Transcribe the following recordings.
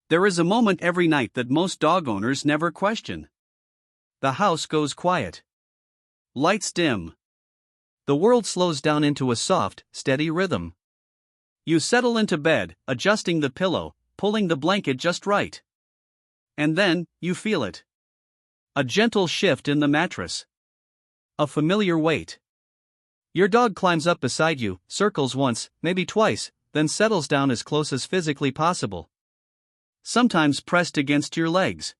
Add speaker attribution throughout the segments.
Speaker 1: There is a moment every night that most dog owners never question. The house goes quiet. Lights dim. The world slows down into a soft, steady rhythm. You settle into bed, adjusting the pillow, pulling the blanket just right. And then, you feel it. A gentle shift in the mattress. A familiar weight. Your dog climbs up beside you, circles once, maybe twice, then settles down as close as physically possible. Sometimes pressed against your legs.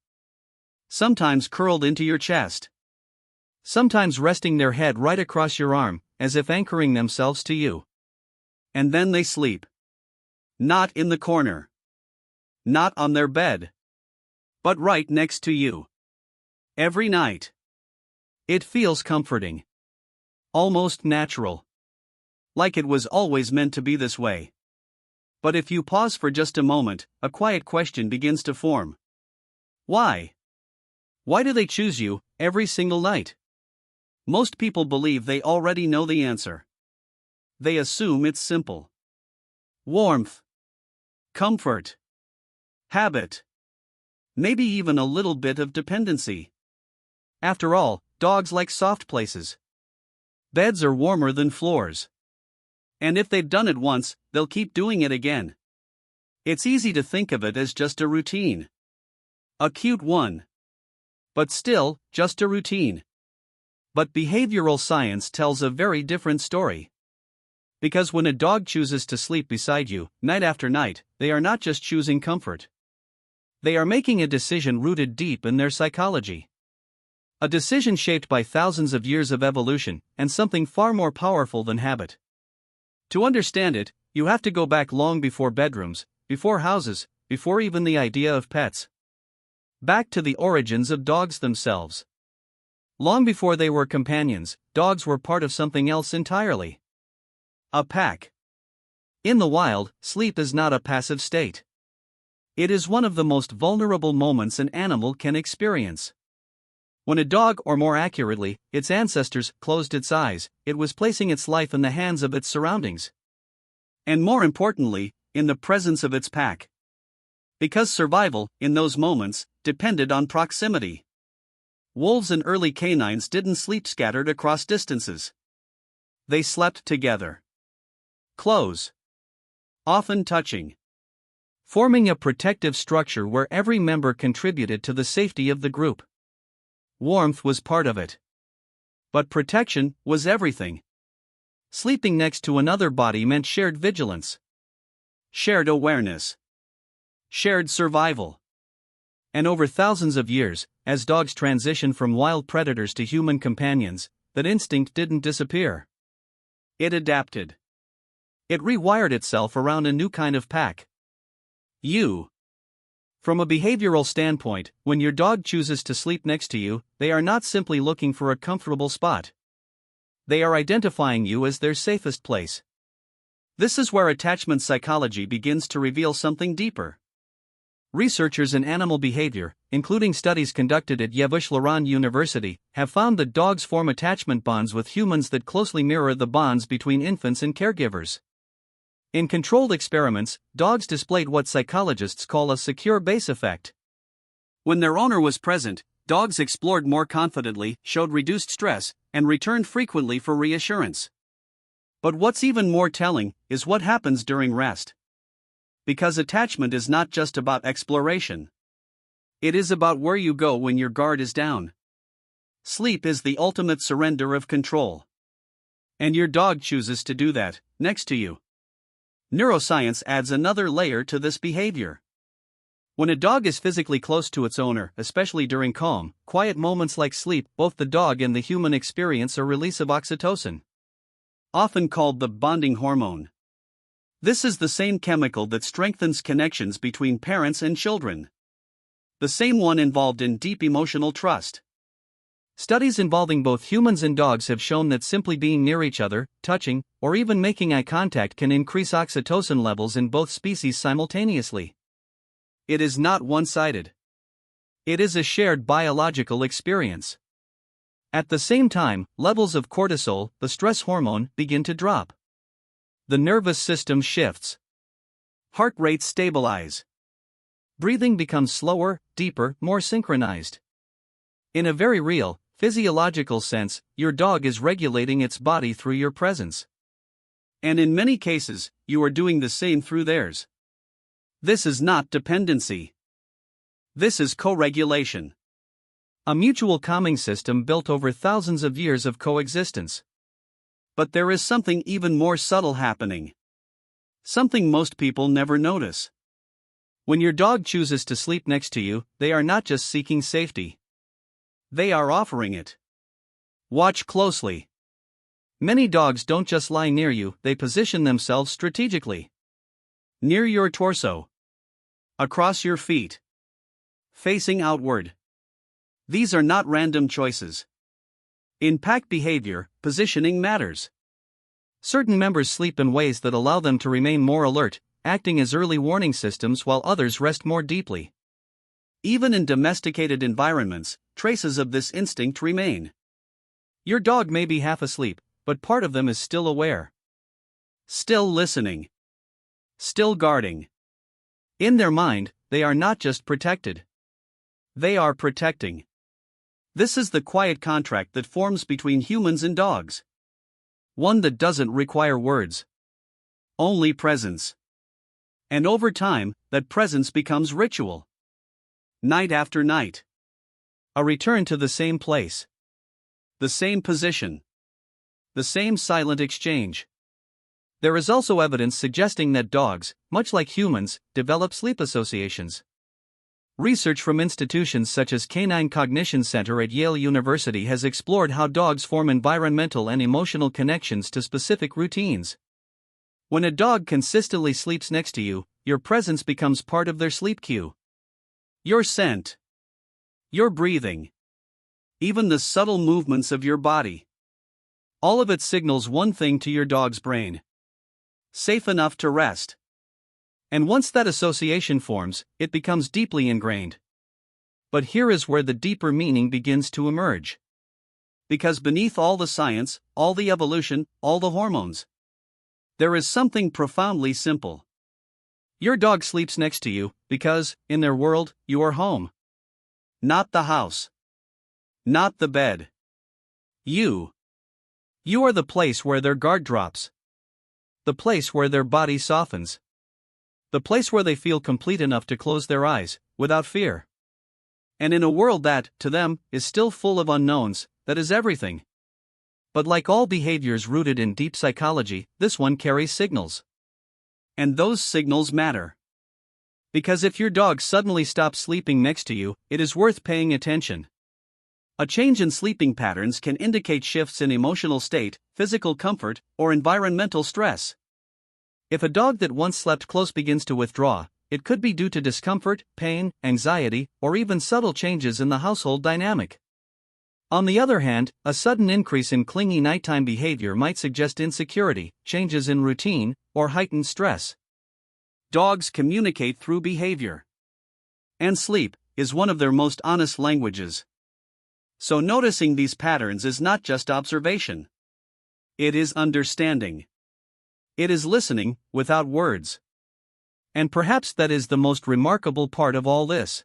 Speaker 1: Sometimes curled into your chest. Sometimes resting their head right across your arm, as if anchoring themselves to you. And then they sleep. Not in the corner. Not on their bed. But right next to you. Every night. It feels comforting. Almost natural. Like it was always meant to be this way. But if you pause for just a moment, a quiet question begins to form. Why? Why do they choose you, every single night? Most people believe they already know the answer. They assume it's simple. Warmth. Comfort. Habit. Maybe even a little bit of dependency. After all, dogs like soft places. Beds are warmer than floors. And if they've done it once, they'll keep doing it again. It's easy to think of it as just a routine. A cute one. But still, just a routine. But behavioral science tells a very different story. Because when a dog chooses to sleep beside you, night after night, they are not just choosing comfort. They are making a decision rooted deep in their psychology. A decision shaped by thousands of years of evolution, and something far more powerful than habit. To understand it, you have to go back long before bedrooms, before houses, before even the idea of pets. Back to the origins of dogs themselves. Long before they were companions, dogs were part of something else entirely. A pack. In the wild, sleep is not a passive state. It is one of the most vulnerable moments an animal can experience. When a dog, or more accurately, its ancestors, closed its eyes, it was placing its life in the hands of its surroundings. And more importantly, in the presence of its pack. Because survival, in those moments, depended on proximity. Wolves and early canines didn't sleep scattered across distances. They slept together. Close. Often touching. Forming a protective structure where every member contributed to the safety of the group. Warmth was part of it. But protection was everything. Sleeping next to another body meant shared vigilance. Shared awareness. Shared survival. And over thousands of years, as dogs transitioned from wild predators to human companions, that instinct didn't disappear. It adapted. It rewired itself around a new kind of pack. You. From a behavioral standpoint, when your dog chooses to sleep next to you, they are not simply looking for a comfortable spot. They are identifying you as their safest place. This is where attachment psychology begins to reveal something deeper. Researchers in animal behavior, including studies conducted at Yavuz University, have found that dogs form attachment bonds with humans that closely mirror the bonds between infants and caregivers. In controlled experiments, dogs displayed what psychologists call a secure base effect. When their owner was present, dogs explored more confidently, showed reduced stress, and returned frequently for reassurance. But what's even more telling is what happens during rest. Because attachment is not just about exploration. It is about where you go when your guard is down. Sleep is the ultimate surrender of control. And your dog chooses to do that, next to you. Neuroscience adds another layer to this behavior. When a dog is physically close to its owner, especially during calm, quiet moments like sleep, both the dog and the human experience a release of oxytocin. Often called the bonding hormone. This is the same chemical that strengthens connections between parents and children. The same one involved in deep emotional trust. Studies involving both humans and dogs have shown that simply being near each other, touching, or even making eye contact can increase oxytocin levels in both species simultaneously. It is not one-sided. It is a shared biological experience. At the same time, levels of cortisol, the stress hormone, begin to drop. The nervous system shifts. Heart rates stabilize. Breathing becomes slower, deeper, more synchronized. In a very real, physiological sense, your dog is regulating its body through your presence. And in many cases, you are doing the same through theirs. This is not dependency. This is co-regulation. A mutual calming system built over thousands of years of coexistence. But there is something even more subtle happening. Something most people never notice. When your dog chooses to sleep next to you, they are not just seeking safety. They are offering it. Watch closely. Many dogs don't just lie near you, they position themselves strategically. Near your torso. Across your feet. Facing outward. These are not random choices. In pack behavior, positioning matters. Certain members sleep in ways that allow them to remain more alert, acting as early warning systems while others rest more deeply. Even in domesticated environments, traces of this instinct remain. Your dog may be half asleep, but part of them is still aware. Still listening. Still guarding. In their mind, they are not just protected. They are protecting. This is the quiet contract that forms between humans and dogs. One that doesn't require words. Only presence. And over time, that presence becomes ritual. Night after night. A return to the same place. The same position. The same silent exchange. There is also evidence suggesting that dogs, much like humans, develop sleep associations. Research from institutions such as Canine Cognition Center at Yale University has explored how dogs form environmental and emotional connections to specific routines. When a dog consistently sleeps next to you, your presence becomes part of their sleep cue. Your scent. Your breathing. Even the subtle movements of your body. All of it signals one thing to your dog's brain. Safe enough to rest. And once that association forms, it becomes deeply ingrained. But here is where the deeper meaning begins to emerge. Because beneath all the science, all the evolution, all the hormones, there is something profoundly simple. Your dog sleeps next to you because, in their world, you are home. Not the house. Not the bed. You. You are the place where their guard drops. The place where their body softens. The place where they feel complete enough to close their eyes, without fear. And in a world that, to them, is still full of unknowns, that is everything. But like all behaviors rooted in deep psychology, this one carries signals. And those signals matter. Because if your dog suddenly stops sleeping next to you, it is worth paying attention. A change in sleeping patterns can indicate shifts in emotional state, physical comfort, or environmental stress. If a dog that once slept close begins to withdraw, it could be due to discomfort, pain, anxiety, or even subtle changes in the household dynamic. On the other hand, a sudden increase in clingy nighttime behavior might suggest insecurity, changes in routine, or heightened stress. Dogs communicate through behavior. And sleep is one of their most honest languages. So noticing these patterns is not just observation. It is understanding. It is listening, without words. And perhaps that is the most remarkable part of all this.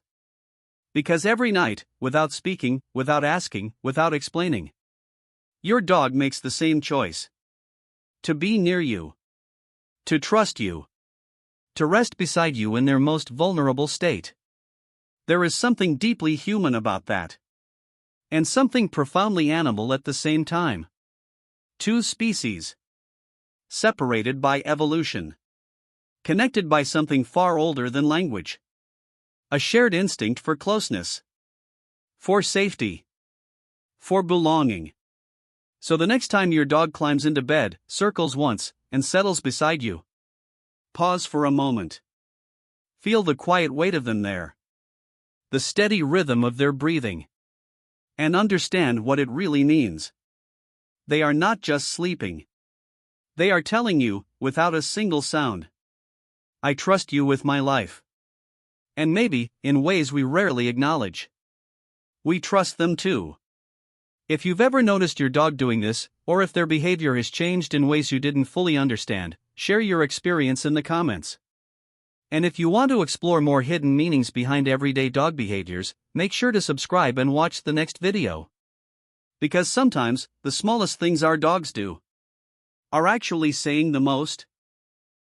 Speaker 1: Because every night, without speaking, without asking, without explaining, your dog makes the same choice. To be near you. To trust you. To rest beside you in their most vulnerable state. There is something deeply human about that. And something profoundly animal at the same time. Two species. Separated by evolution. Connected by something far older than language. A shared instinct for closeness. For safety. For belonging. So the next time your dog climbs into bed, circles once, and settles beside you, pause for a moment. Feel the quiet weight of them there. The steady rhythm of their breathing. And understand what it really means. They are not just sleeping. They are telling you, without a single sound, I trust you with my life. And maybe, in ways we rarely acknowledge, we trust them too. If you've ever noticed your dog doing this, or if their behavior has changed in ways you didn't fully understand, share your experience in the comments. And if you want to explore more hidden meanings behind everyday dog behaviors, make sure to subscribe and watch the next video. Because sometimes, the smallest things our dogs do are actually saying the most.